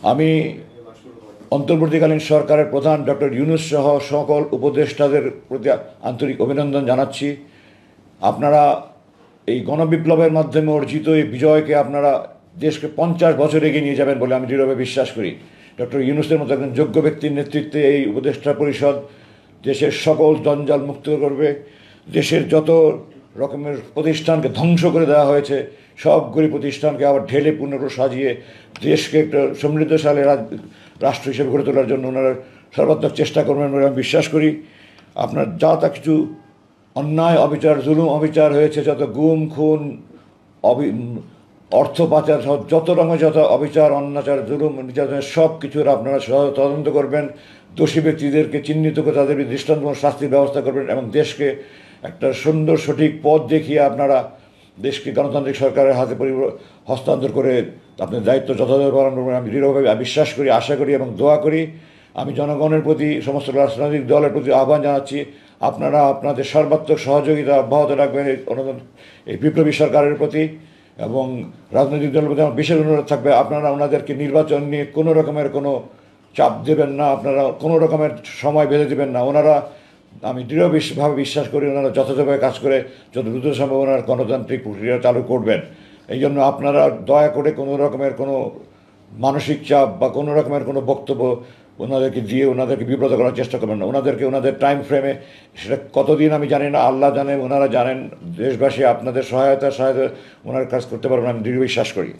আমি অন্তর্বর্তীকালীন সরকারের প্রধান ডক্টর ইউনূস সহ সকল উপদেষ্টাদের প্রতি আন্তরিক অভিনন্দন জানাচ্ছি। আপনারা এই গণবিপ্লবের মাধ্যমে অর্জিত এই বিজয়কে আপনারা দেশকে 50 বছর এগিয়ে নিয়ে যাবেন বলে আমি দৃঢ়ভাবে বিশ্বাস করি। ডক্টর ইউনূসের মতো একজন যোগ্য ব্যক্তির নেতৃত্বে এই উপদেষ্টা পরিষদ দেশের সকল জঞ্জাল মুক্ত করবে। দেশের যত রকমের প্রতিষ্ঠানকে ধ্বংস করে দেওয়া হয়েছে সবগুলি প্রতিষ্ঠানকে আবার ঢেলে পুনর সাজিয়ে দেশকে একটা সমৃদ্ধশালী রাষ্ট্র হিসেবে গড়ে তোলার জন্য ওনারা সর্বাত্মক চেষ্টা করবেন বলে আমি বিশ্বাস করি। আপনার যা তা কিছু অন্যায় অবিচার জুলুম অবিচার হয়েছে, যত গুম খুন অর্থ পাচার সহ যত রকমের যত অবিচার অন্যাচার জুলুম নির্যাতনের সব কিছুর আপনারা তদন্ত করবেন, দোষী ব্যক্তিদেরকে চিহ্নিত করে তাদের দৃষ্টান্তমূলক শাস্তির ব্যবস্থা করবেন এবং দেশকে একটা সুন্দর সঠিক পথ দেখিয়ে আপনারা দেশকে গণতান্ত্রিক সরকারের হাতে হস্তান্তর করে আপনার দায়িত্ব যথাযথ পালন করবেন আমি দৃঢ়ভাবে বিশ্বাস করি, আশা করি এবং দোয়া করি। আমি জনগণের প্রতি সমস্ত রাজনৈতিক দলের প্রতি আহ্বান জানাচ্ছি, আপনারা আপনাদের সর্বাত্মক সহযোগিতা অব্যাহত রাখবেন এই বিপ্লবী সরকারের প্রতি, এবং রাজনৈতিক দলের প্রতি আমার বিশেষ অনুরোধ থাকবে আপনারা ওনাদেরকে নির্বাচন নিয়ে কোনো রকমের কোনো চাপ দেবেন না, আপনারা কোনো রকমের সময় বেঁধে দেবেন না। ওনারা, আমি দৃঢ়ভাবে বিশ্বাস করি ওনারা যথাযথভাবে কাজ করে যত দ্রুত সম্ভব ওনারা গণতান্ত্রিক প্রক্রিয়া চালু করবেন। এই জন্য আপনারা দয়া করে কোনো রকমের কোনো মানসিক চাপ বা কোনো রকমের কোনো বক্তব্য ওনাদেরকে দিয়ে ওনাদেরকে বিব্রত করার চেষ্টা করবেন না। ওনাদেরকে ওনাদের টাইম ফ্রেমে, সেটা কতদিন আমি জানি না, আল্লাহ জানেন, ওনারা জানেন, দেশবাসী আপনাদের সহায়তা ওনার কাজ করতে পারবেন আমি দৃঢ় বিশ্বাস করি।